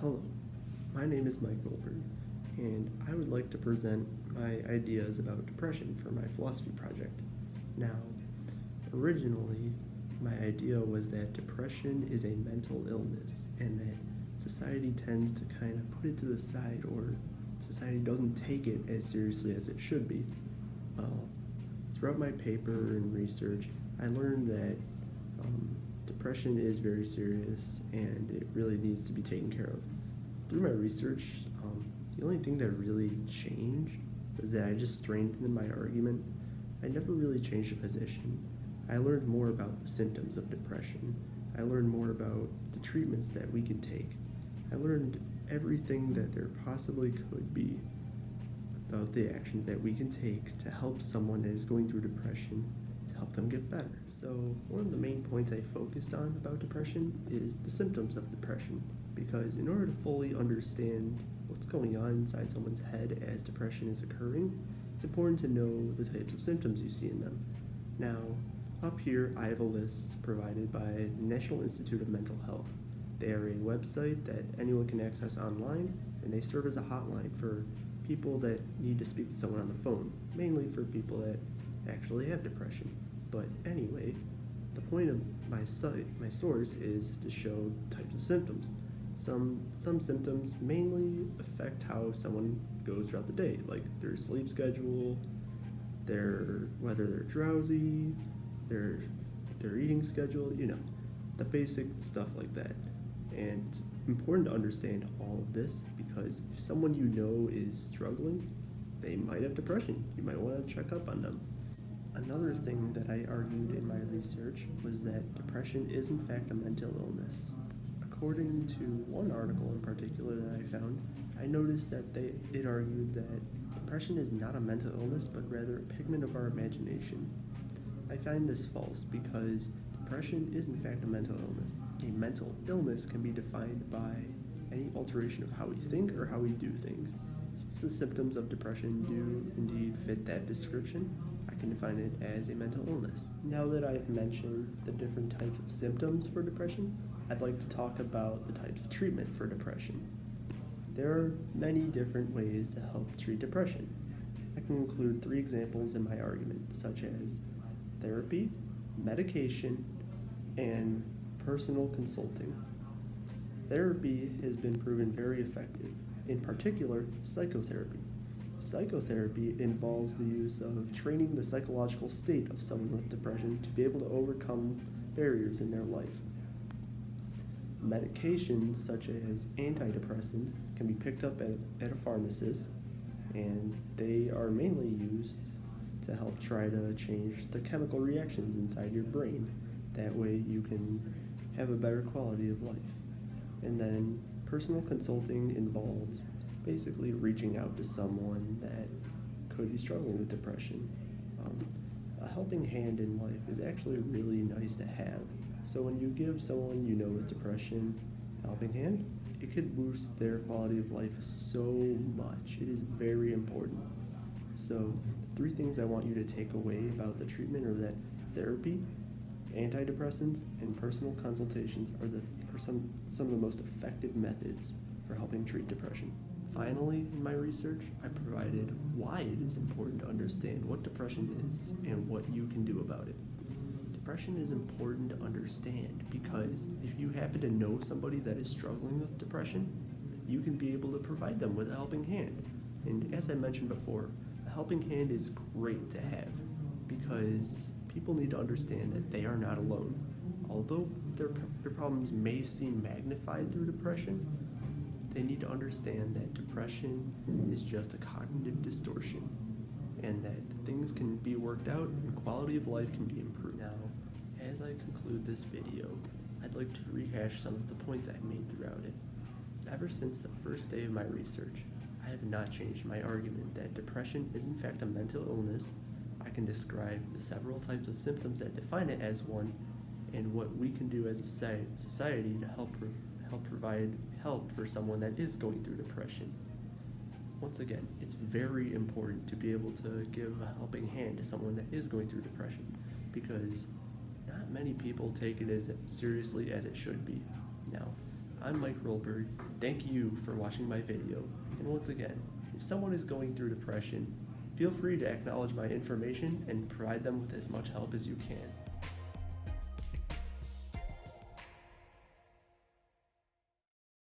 Hello, my name is Mike Goldberg, and I would like to present my ideas about depression for my philosophy project. Now, originally, my idea was that depression is a mental illness and that society tends to kind of put it to the side, or society doesn't take it as seriously as it should be. Throughout my paper and research, I learned that depression is very serious and it really needs to be taken care of. Through my research, the only thing that really changed was that I just strengthened my argument. I never really changed a position. I learned more about the symptoms of depression. I learned more about the treatments that we can take. I learned everything that there possibly could be about the actions that we can take to help someone that is going through depression, to help them get better. So one of the main points I focused on about depression is the symptoms of depression, because in order to fully understand what's going on inside someone's head as depression is occurring, it's important to know the types of symptoms you see in them. Now, up here I have a list provided by the National Institute of Mental Health. They are a website that anyone can access online, and they serve as a hotline for people that need to speak to someone on the phone, mainly for people that actually have depression. But anyway, the point of my source is to show types of symptoms. Some symptoms mainly affect how someone goes throughout the day, like their sleep schedule, whether they're drowsy, their eating schedule, the basic stuff like that. And it's important to understand all of this, because if someone you know is struggling, they might have depression. You might want to check up on them. Another thing that I argued in my research was that depression is in fact a mental illness. According to one article in particular that I found, I noticed that it argued that depression is not a mental illness, but rather a pigment of our imagination. I find this false, because depression is in fact a mental illness. A mental illness can be defined by any alteration of how we think or how we do things. Since the symptoms of depression do indeed fit that description, I can define it as a mental illness. Now that I've mentioned the different types of symptoms for depression, I'd like to talk about the types of treatment for depression. There are many different ways to help treat depression. I can include 3 examples in my argument, such as therapy, medication, and personal consulting. Therapy has been proven very effective, in particular psychotherapy. Psychotherapy involves the use of training the psychological state of someone with depression to be able to overcome barriers in their life. Medications such as antidepressants can be picked up at a pharmacist, and they are mainly used to help try to change the chemical reactions inside your brain. That way you can have a better quality of life. And then personal consulting involves basically reaching out to someone that could be struggling with depression. A helping hand in life is actually really nice to have. So when you give someone you know with depression a helping hand, it could boost their quality of life so much. It is very important. So 3 things I want you to take away about the treatment are that therapy, antidepressants, and personal consultations are some of the most effective methods for helping treat depression. Finally, in my research, I provided why it is important to understand what depression is and what you can do about it. Depression is important to understand because if you happen to know somebody that is struggling with depression, you can be able to provide them with a helping hand. And as I mentioned before, a helping hand is great to have because people need to understand that they are not alone. Although their problems may seem magnified through depression, they need to understand that depression is just a cognitive distortion and that things can be worked out and quality of life can be improved. Now, as I conclude this video, I'd like to rehash some of the points I've made throughout it. Ever since the first day of my research, I have not changed my argument that depression is in fact a mental illness. I can describe the several types of symptoms that define it as one and what we can do as a society to help provide help for someone that is going through depression. Once again, it's very important to be able to give a helping hand to someone that is going through depression because not many people take it as seriously as it should be. Now, I'm Mike Rolberg. Thank you for watching my video. And once again, if someone is going through depression, feel free to acknowledge my information and provide them with as much help as you can.